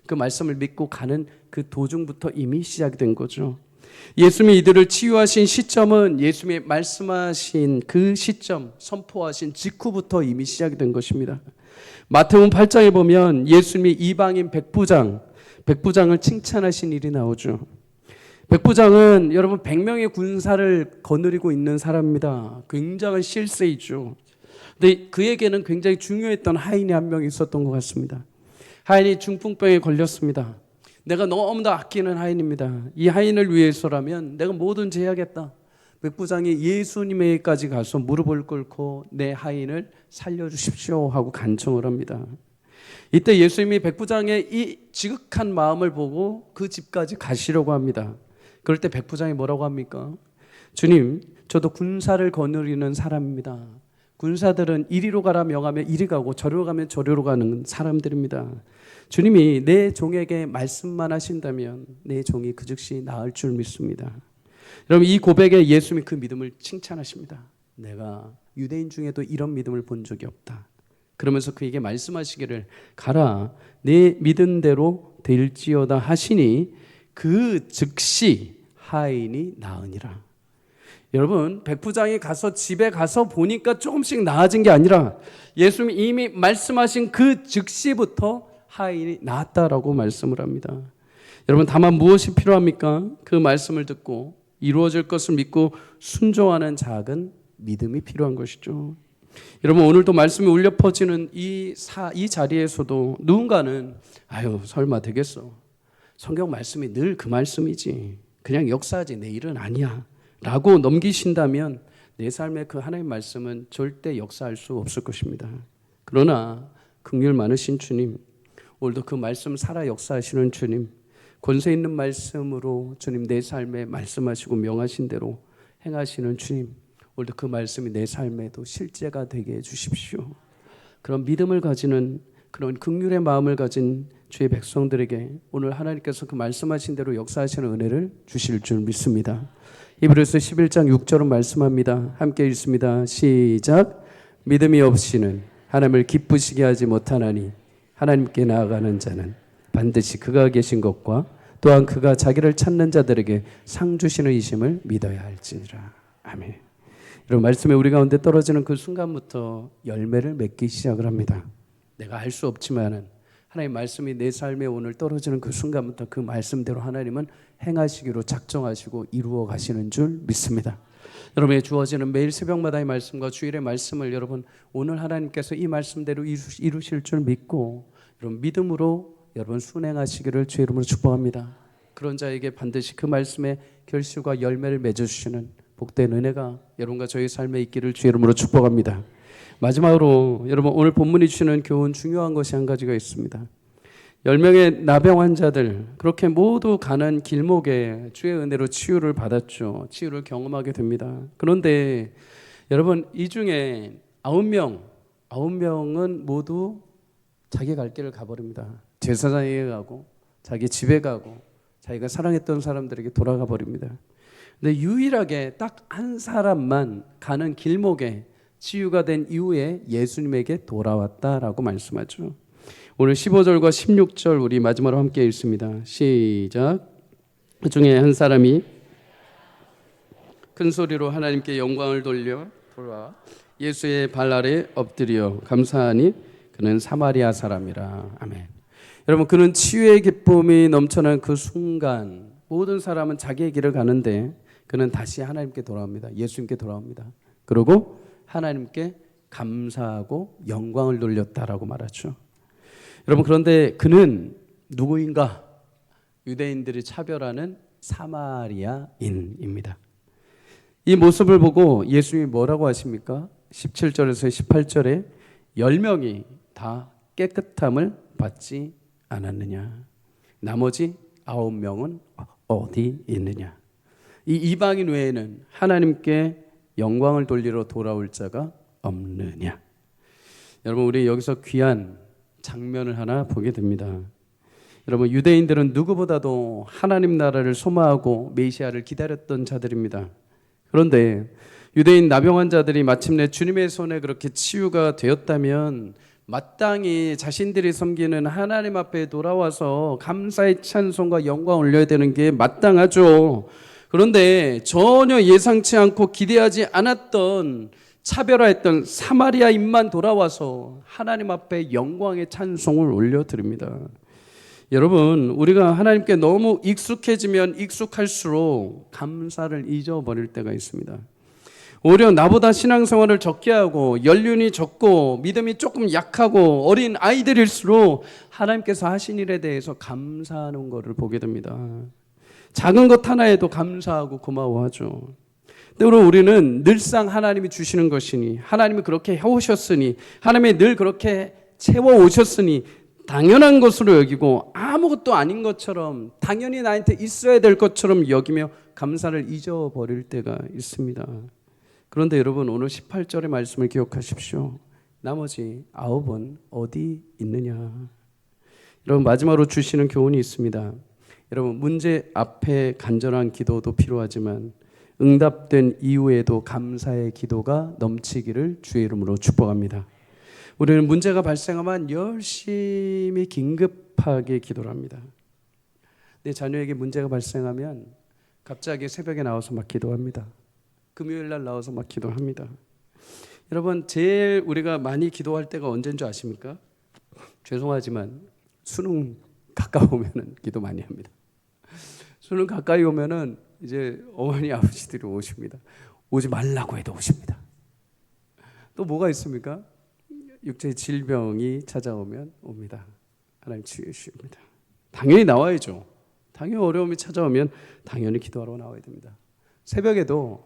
[SPEAKER 1] 그 말씀을 믿고 가는 그 도중부터 이미 시작이 된 거죠. 예수님이 이들을 치유하신 시점은 예수님이 말씀하신 그 시점, 선포하신 직후부터 이미 시작이 된 것입니다. 마태복음 8장에 보면 예수님이 이방인 백부장을 칭찬하신 일이 나오죠. 백부장은 여러분 100명의 군사를 거느리고 있는 사람입니다. 굉장한 실세이죠. 근데 그에게는 굉장히 중요했던 하인이 한 명 있었던 것 같습니다. 하인이 중풍병에 걸렸습니다. 내가 너무나 아끼는 하인입니다. 이 하인을 위해서라면 내가 뭐든지 해야겠다. 백부장이 예수님에게까지 가서 무릎을 꿇고 내 하인을 살려주십시오 하고 간청을 합니다. 이때 예수님이 백부장의 이 지극한 마음을 보고 그 집까지 가시려고 합니다. 그럴 때 백부장이 뭐라고 합니까? 주님, 저도 군사를 거느리는 사람입니다. 군사들은 이리로 가라 명하면 이리 가고 저리로 가면 저리로 가는 사람들입니다. 주님이 내 종에게 말씀만 하신다면 내 종이 그 즉시 나을 줄 믿습니다. 여러분, 이 고백에 예수님이 그 믿음을 칭찬하십니다. 내가 유대인 중에도 이런 믿음을 본 적이 없다. 그러면서 그에게 말씀하시기를 가라 내 믿은 대로 될지어다 하시니 그 즉시 하인이 나으니라. 여러분, 백부장이 가서 집에 가서 보니까 조금씩 나아진 게 아니라 예수님이 이미 말씀하신 그 즉시부터 하인이 나았다라고 말씀을 합니다. 여러분, 다만 무엇이 필요합니까? 그 말씀을 듣고 이루어질 것을 믿고 순종하는 작은 믿음이 필요한 것이죠. 여러분, 오늘도 말씀이 울려 퍼지는 이 자리에서도 누군가는 설마 되겠어. 성경 말씀이 늘 그 말씀이지. 그냥 역사하지 내 일은 아니야. 라고 넘기신다면 내 삶의 그 하나님의 말씀은 절대 역사할 수 없을 것입니다. 그러나 긍휼 많으신 주님, 오늘도 그 말씀 살아 역사하시는 주님, 권세 있는 말씀으로 주님 내 삶에 말씀하시고 명하신 대로 행하시는 주님, 오늘도 그 말씀이 내 삶에도 실제가 되게 해주십시오. 그런 믿음을 가지는 그런 긍휼의 마음을 가진 주의 백성들에게 오늘 하나님께서 그 말씀하신 대로 역사하시는 은혜를 주실 줄 믿습니다. 히브리서 11장 6절은 말씀합니다. 함께 읽습니다. 시작. 믿음이 없이는 하나님을 기쁘시게 하지 못하나니 하나님께 나아가는 자는 반드시 그가 계신 것과 또한 그가 자기를 찾는 자들에게 상 주시는 이심을 믿어야 할지니라. 아멘. 이런 말씀에 우리 가운데 떨어지는 그 순간부터 열매를 맺기 시작을 합니다. 내가 할 수 없지만은 하나님 말씀이 내 삶에 오늘 떨어지는 그 순간부터 그 말씀대로 하나님은 행하시기로 작정하시고 이루어 가시는 줄 믿습니다. 여러분의 주어지는 매일 새벽마다의 말씀과 주일의 말씀을 여러분 오늘 하나님께서 이 말씀대로 이루실 줄 믿고 여러분 믿음으로 여러분 순행하시기를 주의 이름으로 축복합니다. 그런 자에게 반드시 그 말씀의 결실과 열매를 맺어주시는 복된 은혜가 여러분과 저희 삶에 있기를 주의 이름으로 축복합니다. 마지막으로 여러분 오늘 본문이 주시는 교훈 중요한 것이 한 가지가 있습니다. 10명의 나병 환자들 그렇게 모두 가는 길목에 주의 은혜로 치유를 받았죠. 치유를 경험하게 됩니다. 그런데 여러분 이 중에 9명은 모두 자기 갈 길을 가버립니다. 제사장에게 가고 자기 집에 가고 자기가 사랑했던 사람들에게 돌아가 버립니다. 근데 유일하게 딱 한 사람만 가는 길목에 치유가 된 이후에 예수님에게 돌아왔다라고 말씀하죠. 오늘 15절과 16절 우리 마지막으로 함께 읽습니다. 시작. 그 중에 한 사람이 큰 소리로 하나님께 영광을 돌아 예수의 발 아래 엎드려 감사하니 그는 사마리아 사람이라. 아멘. 여러분 그는 치유의 기쁨이 넘쳐난 그 순간 모든 사람은 자기의 길을 가는데 그는 다시 하나님께 돌아옵니다. 예수님께 돌아옵니다. 그리고 하나님께 감사하고 영광을 돌렸다라고 말하죠. 여러분 그런데 그는 누구인가? 유대인들이 차별하는 사마리아인입니다. 이 모습을 보고 예수님이 뭐라고 하십니까? 17절에서 18절에 10명이 다 깨끗함을 받지 않았느냐? 나머지 9명은 어디 있느냐? 이 이방인 외에는 하나님께 영광을 돌리러 돌아올 자가 없느냐? 여러분 우리 여기서 귀한 장면을 하나 보게 됩니다. 여러분 유대인들은 누구보다도 하나님 나라를 소망하고 메시아를 기다렸던 자들입니다. 그런데 유대인 나병 환자들이 마침내 주님의 손에 그렇게 치유가 되었다면 마땅히 자신들이 섬기는 하나님 앞에 돌아와서 감사의 찬송과 영광을 올려야 되는 게 마땅하죠. 그런데 전혀 예상치 않고 기대하지 않았던 차별화했던 사마리아인만 돌아와서 하나님 앞에 영광의 찬송을 올려드립니다. 여러분 우리가 하나님께 너무 익숙해지면 익숙할수록 감사를 잊어버릴 때가 있습니다. 오히려 나보다 신앙생활을 적게 하고 연륜이 적고 믿음이 조금 약하고 어린 아이들일수록 하나님께서 하신 일에 대해서 감사하는 것을 보게 됩니다. 작은 것 하나에도 감사하고 고마워하죠. 때로 우리는 늘상 하나님이 주시는 것이니 하나님이 그렇게 해오셨으니 하나님이 늘 그렇게 채워오셨으니 당연한 것으로 여기고 아무것도 아닌 것처럼 당연히 나한테 있어야 될 것처럼 여기며 감사를 잊어버릴 때가 있습니다. 그런데 여러분 오늘 18절의 말씀을 기억하십시오. 나머지 9은 어디 있느냐? 여러분 마지막으로 주시는 교훈이 있습니다. 여러분 문제 앞에 간절한 기도도 필요하지만 응답된 이후에도 감사의 기도가 넘치기를 주의 이름으로 축복합니다. 우리는 문제가 발생하면 열심히 긴급하게 기도를 합니다. 내 자녀에게 문제가 발생하면 갑자기 새벽에 나와서 막 기도합니다. 금요일 날 나와서 막 기도합니다. 여러분 제일 우리가 많이 기도할 때가 언제인 줄 아십니까? 죄송하지만 수능 가까우면 기도 많이 합니다. 수능 가까이 오면은 이제 어머니 아버지들이 오십니다. 오지 말라고 해도 오십니다. 또 뭐가 있습니까? 육체의 질병이 찾아오면 옵니다. 하나님 치유해 주십니다. 당연히 나와야죠. 당연히 어려움이 찾아오면 당연히 기도하러 나와야 됩니다. 새벽에도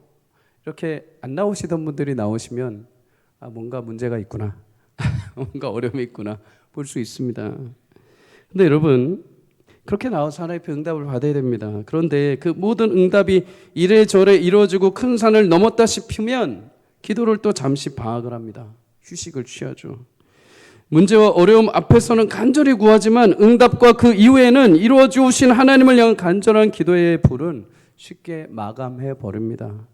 [SPEAKER 1] 이렇게 안 나오시던 분들이 나오시면 뭔가 문제가 있구나. 뭔가 어려움이 있구나 볼 수 있습니다. 근데 여러분 그렇게 나와서 하나님의 응답을 받아야 됩니다. 그런데 그 모든 응답이 이래저래 이루어지고 큰 산을 넘었다 싶으면 기도를 또 잠시 방학을 합니다. 휴식을 취하죠. 문제와 어려움 앞에서는 간절히 구하지만 응답과 그 이후에는 이루어 주신 하나님을 향한 간절한 기도의 불은 쉽게 마감해 버립니다.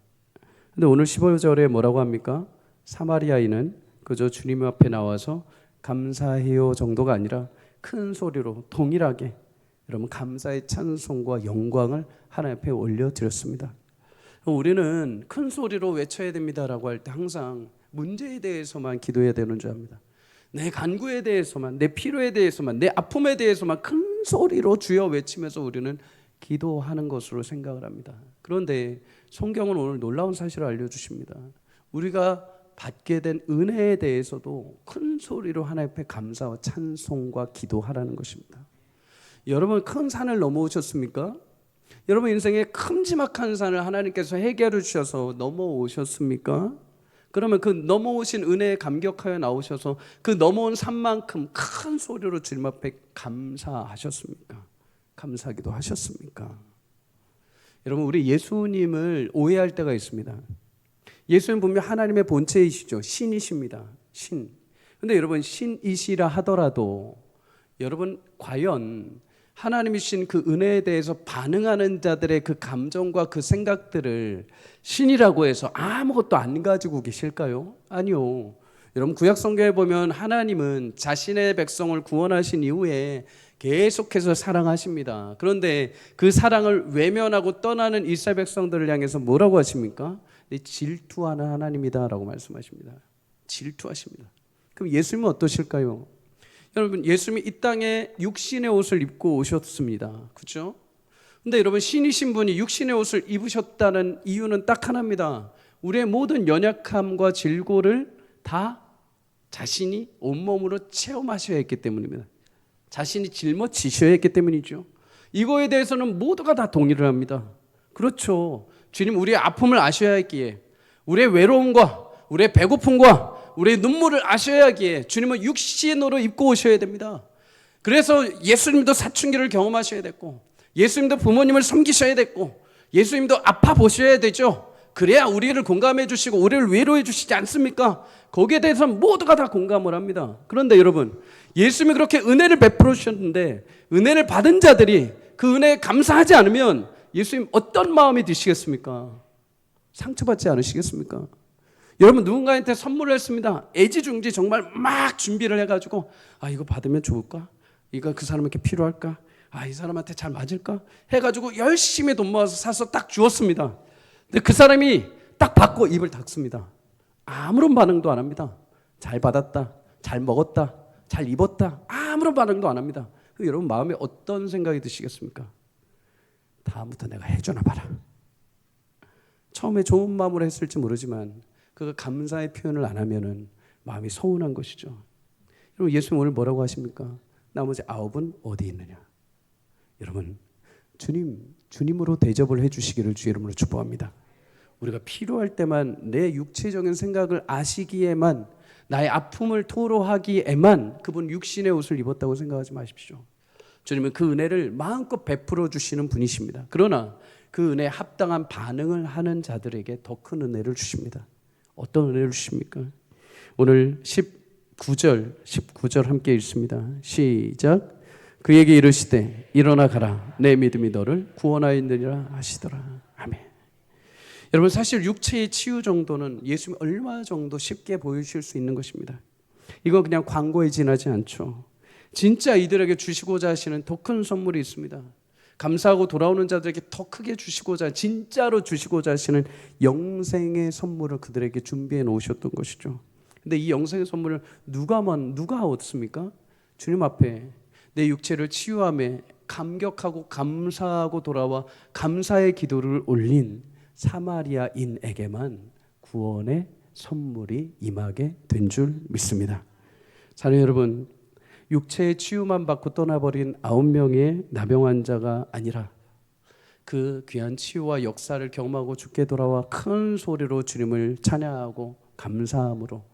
[SPEAKER 1] 근데 오늘 15절에 뭐라고 합니까? 사마리아인은 그저 주님 앞에 나와서 감사해요 정도가 아니라 큰 소리로 동일하게 여러분 감사의 찬송과 영광을 하나님 앞에 올려드렸습니다. 우리는 큰 소리로 외쳐야 됩니다라고 할 때 항상 문제에 대해서만 기도해야 되는 줄 압니다. 내 간구에 대해서만, 내 필요에 대해서만, 내 아픔에 대해서만 큰 소리로 주여 외치면서 우리는 기도하는 것으로 생각을 합니다. 그런데 성경은 오늘 놀라운 사실을 알려주십니다. 우리가 받게 된 은혜에 대해서도 큰 소리로 하나님 앞에 감사와 찬송과 기도하라는 것입니다. 여러분 큰 산을 넘어오셨습니까? 여러분 인생에 큼지막한 산을 하나님께서 해결해 주셔서 넘어오셨습니까? 그러면 그 넘어오신 은혜에 감격하여 나오셔서 그 넘어온 산만큼 큰 소리로 주님 앞에 감사하셨습니까? 감사기도 하셨습니까? 여러분 우리 예수님을 오해할 때가 있습니다. 예수님 분명 하나님의 본체이시죠. 신이십니다. 신. 근데 여러분 신이시라 하더라도 여러분 과연 하나님이 주신 그 은혜에 대해서 반응하는 자들의 그 감정과 그 생각들을 신이라고 해서 아무것도 안 가지고 계실까요? 아니요. 여러분 구약 성경에 보면 하나님은 자신의 백성을 구원하신 이후에 계속해서 사랑하십니다. 그런데 그 사랑을 외면하고 떠나는 이스라엘 백성들을 향해서 뭐라고 하십니까? 질투하는 하나님이다라고 말씀하십니다. 질투하십니다. 그럼 예수님은 어떠실까요? 여러분 예수님이 이 땅에 육신의 옷을 입고 오셨습니다. 그렇죠? 근데 여러분 신이신 분이 육신의 옷을 입으셨다는 이유는 딱 하나입니다. 우리의 모든 연약함과 질고를 다 자신이 온몸으로 체험하셔야 했기 때문입니다. 자신이 짊어지셔야 했기 때문이죠. 이거에 대해서는 모두가 다 동의를 합니다. 그렇죠. 주님 우리의 아픔을 아셔야 했기에 우리의 외로움과 우리의 배고픔과 우리의 눈물을 아셔야 하기에 주님은 육신으로 입고 오셔야 됩니다. 그래서 예수님도 사춘기를 경험하셔야 됐고 예수님도 부모님을 섬기셔야 됐고 예수님도 아파 보셔야 되죠. 그래야 우리를 공감해 주시고 우리를 위로해 주시지 않습니까? 거기에 대해서는 모두가 다 공감을 합니다. 그런데 여러분 예수님이 그렇게 은혜를 베풀어 주셨는데 은혜를 받은 자들이 그 은혜에 감사하지 않으면 예수님 어떤 마음이 드시겠습니까? 상처받지 않으시겠습니까? 여러분 누군가한테 선물을 했습니다. 애지중지 정말 막 준비를 해가지고 이거 받으면 좋을까? 이거 그 사람에게 필요할까? 이 사람한테 잘 맞을까? 해가지고 열심히 돈 모아서 사서 딱 주었습니다. 근데 그 사람이 딱 받고 입을 닫습니다. 아무런 반응도 안 합니다. 잘 받았다, 잘 먹었다, 잘 입었다 아무런 반응도 안 합니다. 여러분 마음에 어떤 생각이 드시겠습니까? 다음부터 내가 해주나 봐라. 처음에 좋은 마음으로 했을지 모르지만 그 감사의 표현을 안 하면은 마음이 서운한 것이죠. 여러분 예수님 오늘 뭐라고 하십니까? 나머지 9은 어디 있느냐? 여러분 주님으로 대접을 해주시기를 주의 이름으로 축복합니다. 우리가 필요할 때만 내 육체적인 생각을 아시기에만 나의 아픔을 토로하기에만 그분 육신의 옷을 입었다고 생각하지 마십시오. 주님은 그 은혜를 마음껏 베풀어 주시는 분이십니다. 그러나 그 은혜에 합당한 반응을 하는 자들에게 더 큰 은혜를 주십니다. 어떤 은혜를 주십니까? 오늘 19절 함께 읽습니다. 시작. 그에게 이르시되 일어나 가라 내 믿음이 너를 구원하였느니라 하시더라. 아멘. 여러분 사실 육체의 치유 정도는 예수님이 얼마 정도 쉽게 보여주실 수 있는 것입니다. 이건 그냥 광고에 지나지 않죠. 진짜 이들에게 주시고자 하시는 더 큰 선물이 있습니다. 감사하고 돌아오는 자들에게 더 크게 주시고자 진짜로 주시고자 하시는 영생의 선물을 그들에게 준비해 놓으셨던 것이죠. 근데 이 영생의 선물을 누가 얻습니까? 주님 앞에 내 육체를 치유함에 감격하고 감사하고 돌아와 감사의 기도를 올린 사마리아인에게만 구원의 선물이 임하게 된 줄 믿습니다. 사랑하는 여러분, 육체의 치유만 받고 떠나버린 9명의 나병 환자가 아니라 그 귀한 치유와 역사를 경험하고 주께 돌아와 큰 소리로 주님을 찬양하고 감사함으로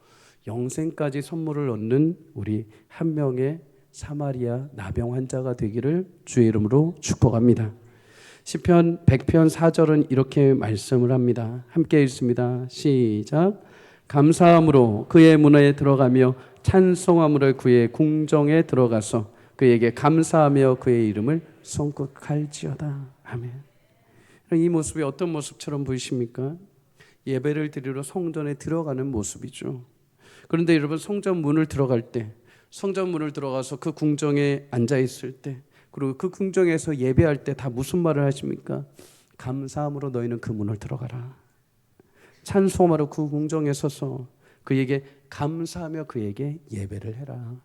[SPEAKER 1] 영생까지 선물을 얻는 우리 한 명의 사마리아 나병 환자가 되기를 주의 이름으로 축복합니다. 시편 100편 4절은 이렇게 말씀을 합니다. 함께 읽습니다. 시작. 감사함으로 그의 문에 들어가며 찬송함으로 그의 궁정에 들어가서 그에게 감사하며 그의 이름을颂颂할지어다. 아멘. 이 모습이 어떤 모습처럼 보이십니까? 예배를 드리러 성전에 들어가는 모습이죠. 그런데 여러분, 성전 문을 들어갈 때, 성전 문을 들어가서 그 궁정에 앉아 있을 때, 그리고 그 궁정에서 예배할 때 다 무슨 말을 하십니까? 감사함으로 너희는 그 문을 들어가라. 찬송하러 그 궁정에 서서 그에게 감사하며 그에게 예배를 해라.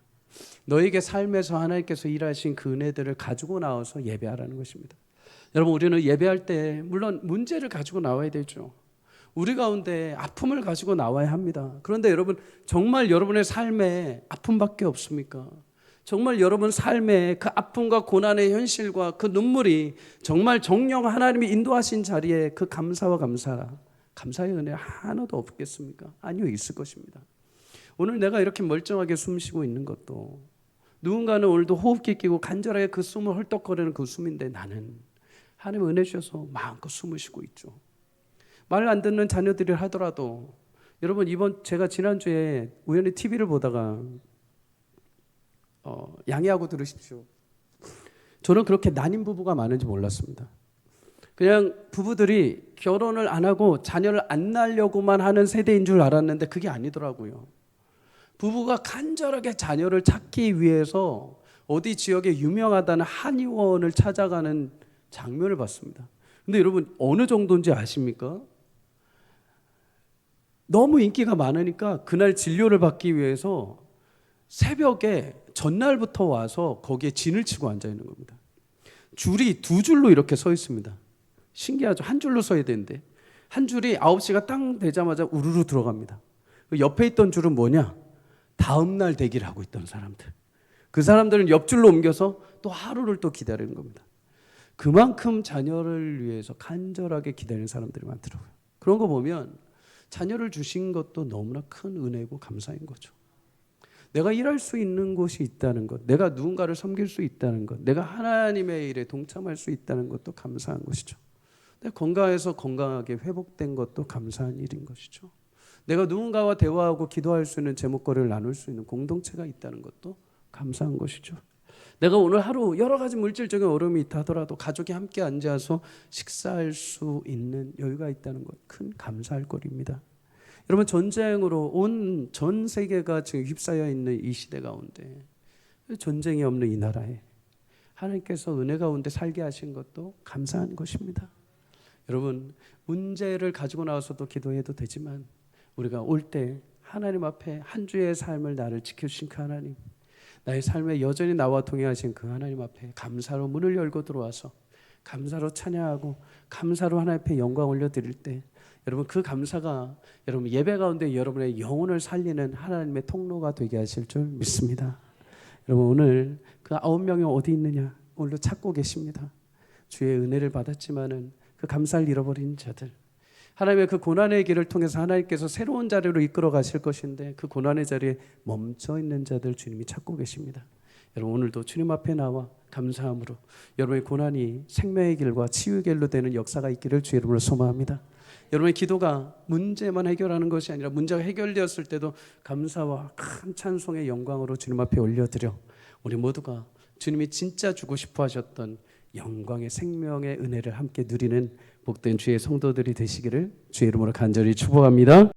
[SPEAKER 1] 너에게 삶에서 하나님께서 일하신 그 은혜들을 가지고 나와서 예배하라는 것입니다. 여러분, 우리는 예배할 때 물론 문제를 가지고 나와야 되죠. 우리 가운데 아픔을 가지고 나와야 합니다. 그런데 여러분, 정말 여러분의 삶에 아픔밖에 없습니까? 정말 여러분 삶에 그 아픔과 고난의 현실과 그 눈물이 정말 정령 하나님이 인도하신 자리에 그 감사와 감사의 은혜 하나도 없겠습니까? 아니요, 있을 것입니다. 오늘 내가 이렇게 멀쩡하게 숨 쉬고 있는 것도, 누군가는 오늘도 호흡기 끼고 간절하게 그 숨을 헐떡거리는 그 숨인데, 나는 하나님 은혜 주셔서 마음껏 숨을 쉬고 있죠. 말 안 듣는 자녀들이 하더라도, 여러분, 제가 지난주에 우연히 TV를 보다가 양해하고 들으십시오. 저는 그렇게 난임 부부가 많은지 몰랐습니다. 그냥 부부들이 결혼을 안 하고 자녀를 안 낳으려고만 하는 세대인 줄 알았는데 그게 아니더라고요. 부부가 간절하게 자녀를 찾기 위해서 어디 지역에 유명하다는 한의원을 찾아가는 장면을 봤습니다. 근데 여러분, 어느 정도인지 아십니까? 너무 인기가 많으니까 그날 진료를 받기 위해서 새벽에 전날부터 와서 거기에 진을 치고 앉아 있는 겁니다. 줄이 두 줄로 이렇게 서 있습니다. 신기하죠? 한 줄로 서야 되는데 한 줄이 9시가 딱 되자마자 우르르 들어갑니다. 옆에 있던 줄은 뭐냐? 다음날 대기를 하고 있던 사람들. 그 사람들은 옆줄로 옮겨서 또 하루를 또 기다리는 겁니다. 그만큼 자녀를 위해서 간절하게 기다리는 사람들이 많더라고요. 그런 거 보면 자녀를 주신 것도 너무나 큰 은혜고 감사인 거죠. 내가 일할 수 있는 곳이 있다는 것, 내가 누군가를 섬길 수 있다는 것, 내가 하나님의 일에 동참할 수 있다는 것도 감사한 것이죠. 내가 건강해서 건강하게 회복된 것도 감사한 일인 것이죠. 내가 누군가와 대화하고 기도할 수 있는 제목거리를 나눌 수 있는 공동체가 있다는 것도 감사한 것이죠. 내가 오늘 하루 여러 가지 물질적인 어려움이 있다 하더라도 가족이 함께 앉아서 식사할 수 있는 여유가 있다는 것, 큰 감사할 거리입니다. 여러분, 전쟁으로 온 전 세계가 지금 휩싸여 있는 이 시대 가운데, 전쟁이 없는 이 나라에 하나님께서 은혜 가운데 살게 하신 것도 감사한 것입니다. 여러분, 문제를 가지고 나와서도 기도해도 되지만 우리가 올 때 하나님 앞에 한 주의 삶을 나를 지켜주신 그 하나님, 나의 삶에 여전히 나와 동행하신 그 하나님 앞에 감사로 문을 열고 들어와서 감사로 찬양하고 감사로 하나님 앞에 영광 올려드릴 때, 여러분, 그 감사가 여러분 예배 가운데 여러분의 영혼을 살리는 하나님의 통로가 되게 하실 줄 믿습니다. 여러분, 오늘 그 9명이 어디 있느냐 오늘도 찾고 계십니다. 주의 은혜를 받았지만은 그 감사를 잃어버린 자들, 하나님의 그 고난의 길을 통해서 하나님께서 새로운 자리로 이끌어 가실 것인데 그 고난의 자리에 멈춰 있는 자들 주님이 찾고 계십니다. 여러분, 오늘도 주님 앞에 나와 감사함으로 여러분의 고난이 생명의 길과 치유의 길로 되는 역사가 있기를 주의 이름으로 소망합니다. 여러분의 기도가 문제만 해결하는 것이 아니라 문제가 해결되었을 때도 감사와 큰 찬송의 영광으로 주님 앞에 올려드려 우리 모두가 주님이 진짜 주고 싶어 하셨던 영광의 생명의 은혜를 함께 누리는 복된 주의 성도들이 되시기를 주의 이름으로 간절히 축복합니다.